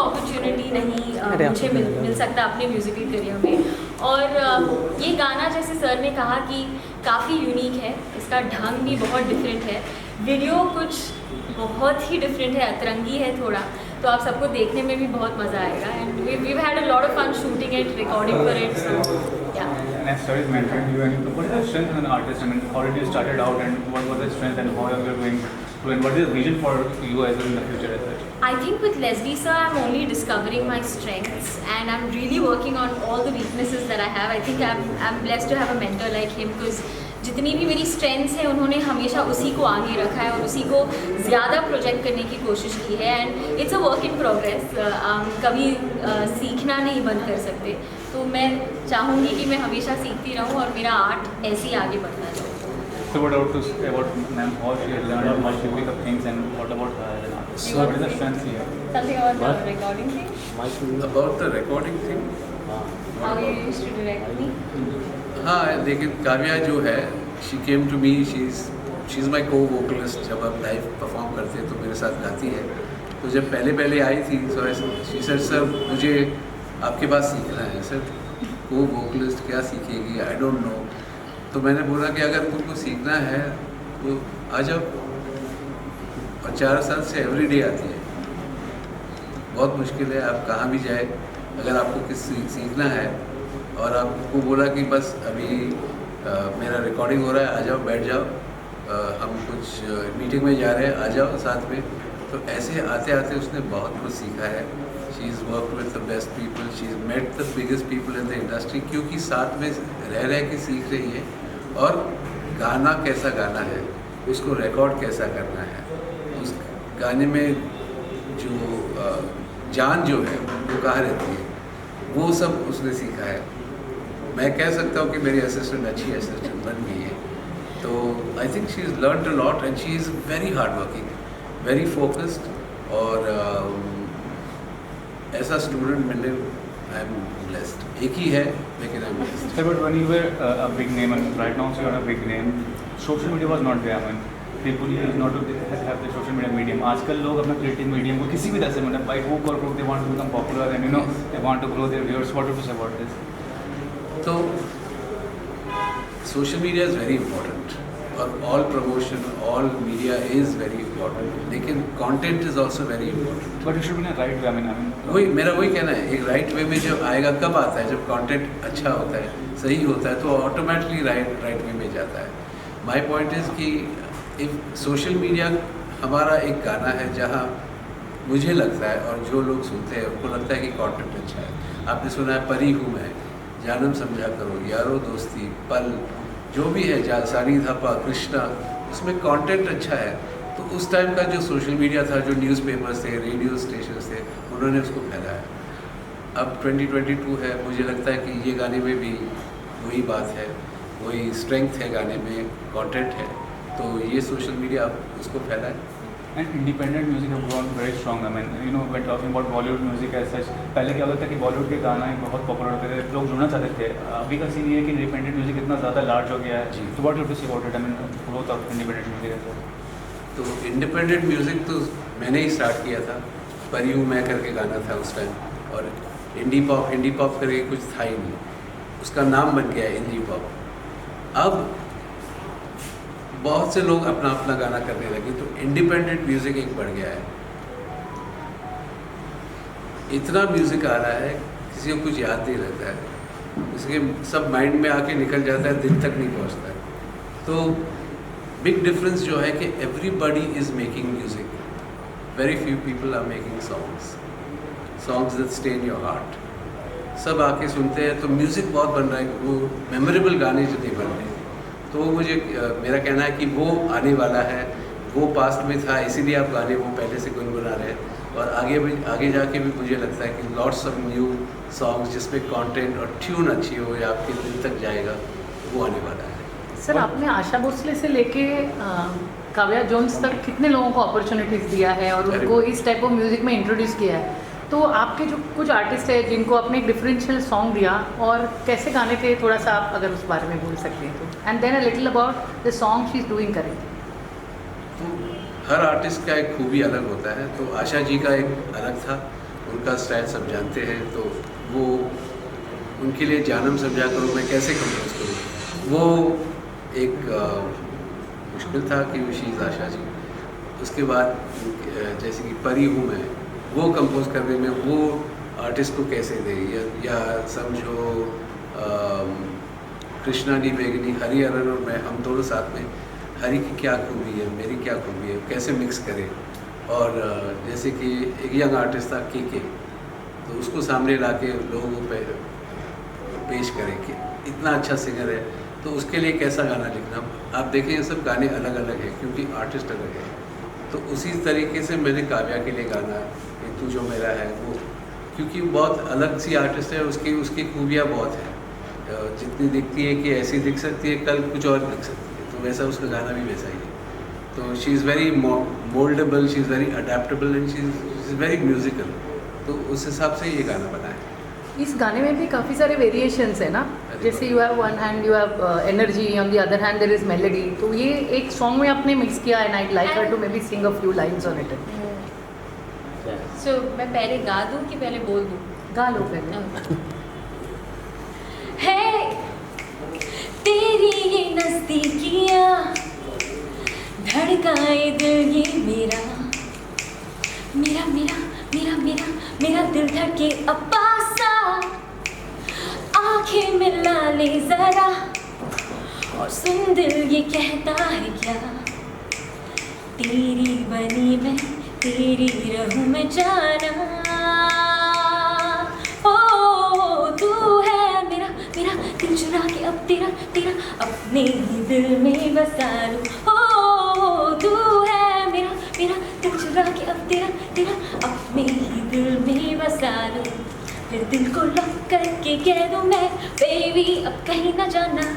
Opportunity नहीं मुझे मिल सकता अपने म्यूज़िकल करियर में। और ये गाना जैसे सर ने कहा कि काफ़ी यूनिक है, इसका ढंग भी बहुत डिफरेंट है, वीडियो कुछ बहुत ही डिफरेंट है, अतरंगी है थोड़ा, तो आप सबको देखने में भी बहुत मज़ा आएगा। And we had a lot of fun shooting it, recording for it, so yeah. And I started mentoring you, and what is the strength of an artist? I mean, how did you started out, and what was the strength, and how are you going to, and what is the vision for you as well in the future as such? I think with Leslie sir, I'm only discovering my strengths, and I'm really working on all the weaknesses that I have. I think I'm blessed to have a mentor like him, because जितनी भी मेरी strengths हैं उन्होंने हमेशा उसी को आगे रखा है और उसी को ज़्यादा प्रोजेक्ट करने की कोशिश की है। And it's a work in progress, कभी सीखना नहीं बंद कर सकते, तो मैं चाहूँगी कि मैं हमेशा सीखती रहूँ और मेरा आर्ट ऐसे ही आगे बढ़ता जाए। So what about ma'am, how she has learned, how she pick up things, and what about her as an artist? You So want what is the to say strength here? Something about the recording thing? About the recording thing, How you used to direct me? हाँ, लेकिन काव्या जो है, she came to me, she's my co-vocalist। जब आप live perform करते हैं तो मेरे साथ गाती है। तो जब पहले आई थी, so she said, सर मुझे आपके पास सीखना है। सर co-vocalist क्या सीखेगी, आई डोंट नो। तो मैंने बोला कि अगर तुमको सीखना है तो आ जाओ। और 4 साल से एवरीडे आती है। बहुत मुश्किल है, आप कहाँ भी जाए, अगर आपको किस सीखना है और आपको बोला कि बस अभी मेरा रिकॉर्डिंग हो रहा है, आ जाओ, बैठ जाओ, हम कुछ मीटिंग में जा रहे हैं, आ जाओ साथ में। तो ऐसे आते आते उसने बहुत कुछ सीखा है। She is work with the best people, she is met the biggest people in the industry, क्योंकि साथ में रह के सीख रही है। और गाना कैसा गाना है, उसको रिकॉर्ड कैसा करना है, उस गाने में जो जान जो है वो कहाँ रहती है, वो सब उसने सीखा है। मैं कह सकता हूँ कि मेरी असिस्टेंट अच्छी असिस्टेंट बन गई है। तो I think she is learn a lot and she is very hard working, very focused. और ऐसा स्टूडेंट मिलने आई एम ब्लेस्ड। एक ही है लेकिन I am blessed. Sir, but when you were a big name, and right now you are a big name, social media was not there. I mean, people used not to have the social media medium. आजकल लोग अपना creative medium को किसी भी तरह से, मतलब by hook or crook, they want to become popular, and they want to grow their viewers. What would you say about this? तो social media is very important, और all promotion, all media is very important, लेकिन content is also very important. But it should be in a right way. I mean, मेरा वही कहना है, एक right way में जब आएगा, कब आता है, जब कंटेंट अच्छा होता है, सही होता है, तो ऑटोमेटिकली राइट वे में जाता है। माय पॉइंट इज़ कि इफ सोशल मीडिया हमारा एक गाना है जहाँ मुझे लगता है और जो लोग सुनते हैं उनको लगता है कि कंटेंट अच्छा है। आपने सुना है परी हूँ मैं, जानम समझा करो, यारो दोस्ती, पल, जो भी है, सानी धापा, कृष्णा, उसमें कंटेंट अच्छा है। तो उस टाइम का जो सोशल मीडिया था, जो न्यूज़पेपर्स थे, रेडियो स्टेशन थे, उन्होंने उसको फैलाया। अब 2022 है, मुझे लगता है कि ये गाने में भी वही बात है, वही स्ट्रेंथ है गाने में, कंटेंट है, तो ये सोशल मीडिया अब उसको फैलाए। and independent music have grown very strong. I mean, when talking about Bollywood music as such, पहले क्या होता था कि बॉलीवुड के गाना बहुत पॉपुलर होते थे, लोग जुड़ना चाहते थे। अभी का सीन ये है कि इंडिपेंडेंट म्यूजिक इतना ज़्यादा लार्ज हो गया है। तो what you to say about it, I mean growth of independent music as well? तो इंडिपेंडेंट म्यूज़िक तो मैंने ही स्टार्ट किया था, परी हूँ मैं करके गाना था उस टाइम, और इंडी पॉप करके कुछ था ही नहीं, उसका नाम बन गया इंडी पॉप। अब बहुत से लोग अपना अपना गाना करने लगे, तो इंडिपेंडेंट म्यूज़िक एक बढ़ गया है। इतना म्यूज़िक आ रहा है, किसी को कुछ याद नहीं रहता है, इसके सब माइंड में आके निकल जाता है, दिल तक नहीं पहुंचता है। तो बिग डिफरेंस जो है कि everybody is making music, very few people are making songs that stay in your heart. सब आके सुनते हैं, तो म्यूज़िक बहुत बन रहा है, वो मेमोरेबल गाने जो नहीं बन रहे। तो मुझे मेरा कहना है कि वो आने वाला है, वो पास्ट में था, इसीलिए आप गाने वो पहले से गुनगुना रहे हैं। और आगे जाके भी मुझे लगता है कि लॉट्स ऑफ न्यू सॉन्ग्स जिसमें कंटेंट और ट्यून अच्छी हो या आपके दिल तक जाएगा, वो आने वाला है। सर, आपने आशा भोसले से लेके काव्या जोन्स तक कितने लोगों को अपॉर्चुनिटीज़ दिया है और उनको इस टाइप ऑफ म्यूज़िक में इंट्रोड्यूस किया है। तो आपके जो कुछ आर्टिस्ट है जिनको आपने एक डिफरेंशियल सॉन्ग दिया, और कैसे गाने थे, थोड़ा सा आप अगर उस बारे में बोल सकते हैं तो, and then a little about the song she is doing correct. तो हर आर्टिस्ट का एक खूबी अलग होता है, तो आशा जी का एक अलग था, उनका स्टाइल सब जानते हैं, तो वो उनके लिए जानम समझा करूँ मैं कैसे कंपोज करूँ, वो एक मुश्किल था कि शीज़ आशा जी। उसके बाद जैसे कि परी हूँ मैं, वो कंपोज करने में वो आर्टिस्ट को कैसे दे, या समझो कृष्णा डी बेगनी, हरी अरन और मैं, हम दोनों साथ में हरी की क्या खूबी है, मेरी क्या खूबी है, कैसे मिक्स करें। और जैसे कि एक यंग आर्टिस्ट था के, तो उसको सामने ला के लोगों पे पेश करें कि इतना अच्छा सिंगर है, तो उसके लिए कैसा गाना लिखना। आप देखें ये सब गाने अलग अलग हैं क्योंकि आर्टिस्ट अलग है। तो उसी तरीके से मैंने काव्या के लिए गाना ये तू जो मेरा है वो, क्योंकि बहुत अलग सी आर्टिस्ट है, उसकी खूबियाँ बहुत हैं, जितनी दिखती है कि ऐसी दिख सकती है, कल कुछ और दिख सकती है, तो वैसा उसका गाना भी वैसा ही है। तो she is very mouldable, she is very adaptable and she is very musical, तो उस हिसाब से ये गाना बना है। इस गाने में भी काफ़ी सारे वेरिएशंस है ना, जैसे you have one hand you have energy, on the other hand there is melody, तो ये एक सॉन्ग में आपने मिक्स किया and I like her to maybe sing a few lines on it. So मैं पहले गा दूँ कि पहले बोल दूँ? गा लो पहले। है तेरी ये नज़दीकियाँ धड़काए दिल ये मेरा मेरा मेरा मेरा मेरा मेरा दिल धड़के अब पासा, आंखें मिला ले जरा और सुन दिल ये कहता है क्या, तेरी बनी मैं तेरी रहूं मैं जाना, ओ तू है मेरा मेरा दिल चुरा के अब तेरा तेरा अपने ही दिल में बसा लूं, ओ तू है मेरा मेरा दिल चुरा के अब तेरा तेरा अपने ही दिल में बसा लूं, फिर दिल को लॉक करके कह दूं मैं बेबी अब कहीं ना जाना।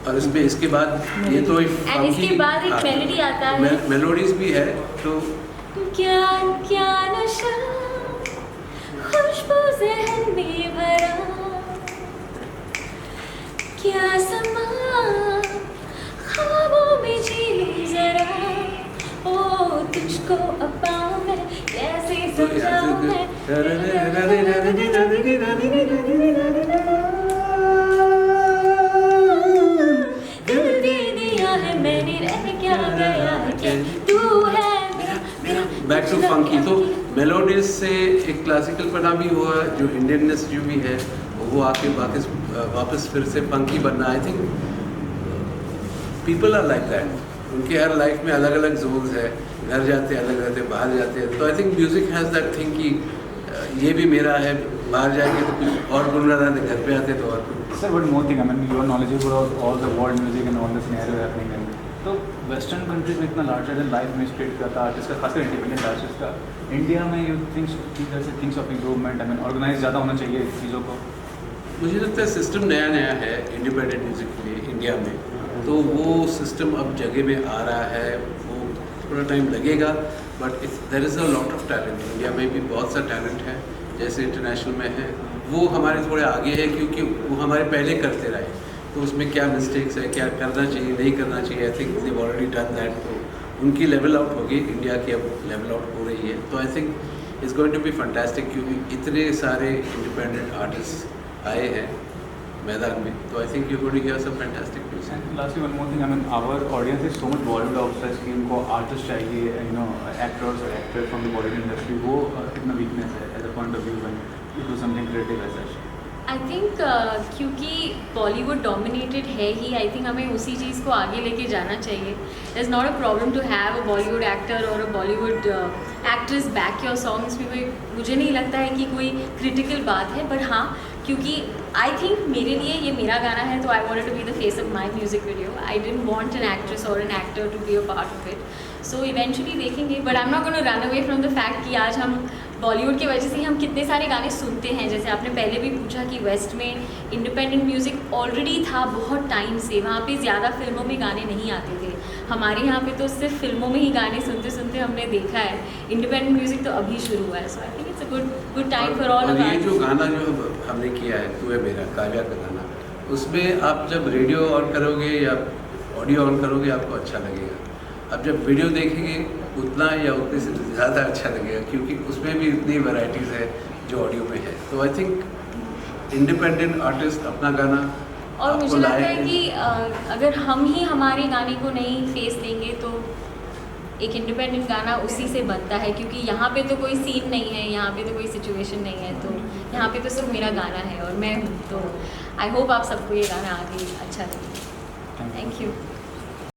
और इसमें इसके बाद ये तो एंड इसके बाद एक मेलोडी आता है, मेलोडीज भी है, तो क्या क्या नशा खुशबू ज़हन में भरा, क्या समा ख्वाबों में जी लूं जरा, ओ तुझको अब पाऊं मैं कैसे समझाऊं मैं, दिल दे दिया है मैंने रह क्या गया है क्या तू है मेरा मेरा। बैक टू फंकी, तो मेलोडीज से एक क्लासिकल पना भी हुआ, जो इंडियननेस जो भी है वो आके वापस फिर से फंकी बनना। I think people are like that, उनके हर लाइफ में अलग अलग जोन्स है, घर जाते हैं अलग रहते हैं, बाहर जाते हैं, तो I think music has that thing कि ये भी मेरा है, बाहर जाएंगे तो कुछ और गुनगुना रहे, घर पे आते तो और कुछ। Sir, one more thing, I mean, you are knowledgeable about all the world music and all the scenario happening in. तो वेस्टर्न कंट्रीज में इतना लार्जर देन लाइफ में स्प्रेड करता आर्टिस्ट का, खासकर इंडिपेंडेंट आर्टिस्ट का, इंडिया में you thinks of improvement, I mean organise ज़्यादा होना चाहिए इस चीज़ों को? मुझे लगता है सिस्टम नया नया है इंडिपेंडेंट म्यूजिक के लिए इंडिया में, तो वो सिस्टम अब जगह में आ रहा है, वो थोड़ा टाइम लगेगा, but there is a lot of talent India में भी, बहुत सा टैलेंट है, जैसे इंटरनेशनल में है, वो हमारे थोड़े आगे है क्योंकि वो हमारे पहले करते रहे, तो उसमें क्या मिस्टेक्स है, क्या करना चाहिए नहीं करना चाहिए, I think they already done that, तो उनकी लेवल आउट होगी, इंडिया की अब लेवल आउट हो रही है, तो I think it's going to be fantastic, क्योंकि इतने सारे इंडिपेंडेंट आर्टिस्ट आए हैं मैदान में, तो I think you going to hear some fantastic music. Lastly one more thing, I mean our audience is so much Bollywood obsessed कि उनको आर्टिस्ट चाहिए, यू नो एक्टर्स और actors from the Bollywood industry, वो कितना weakness है as a point of view when you do something creative as such? I think क्योंकि Bollywood dominated है ही, I think हमें उसी चीज़ को आगे लेके जाना चाहिए। It is not a problem to have a Bollywood actor और a Bollywood actress back your songs में, कोई मुझे नहीं लगता है कि कोई क्रिटिकल बात है, बट हाँ क्योंकि आई थिंक मेरे लिए ये मेरा गाना है, तो I wanted to be the face of my music video, I didn't want an actress और an actor to be a part of it, so eventually देखेंगे, but I am not gonna run away from the fact कि आज हम बॉलीवुड की वजह से हम कितने सारे गाने सुनते हैं। जैसे आपने पहले भी पूछा कि वेस्ट में इंडिपेंडेंट म्यूज़िक ऑलरेडी था बहुत टाइम से, वहाँ पे ज़्यादा फिल्मों में गाने नहीं आते थे, हमारे यहाँ पे तो सिर्फ फिल्मों में ही गाने सुनते सुनते हमने देखा है, इंडिपेंडेंट म्यूज़िक तो अभी शुरू हुआ है, so I think it's a good time for all of ये जो गाना जो हमने किया है तू है मेरा, काव्या का गाना, उसमें आप जब रेडियो ऑन करोगे या ऑडियो ऑन करोगे आपको अच्छा लगेगा, अब जब वीडियो देखेंगे उतना या उतने से ज़्यादा अच्छा लगेगा, क्योंकि उसमें भी इतनी वैरायटीज़ है जो ऑडियो में है। तो आई थिंक इंडिपेंडेंट आर्टिस्ट अपना गाना और आपको मुझे लगता लाए है कि अगर हम ही हमारे गाने को नहीं फेस देंगे तो एक इंडिपेंडेंट गाना उसी से बनता है, क्योंकि यहाँ पे तो कोई सीन नहीं है, यहाँ पे तो कोई सिचुएशन नहीं है, तो यहाँ पे तो सिर्फ मेरा गाना है और मैं हूँ। तो आई होप आप सबको ये गाना आगे अच्छा लगे। Thank you.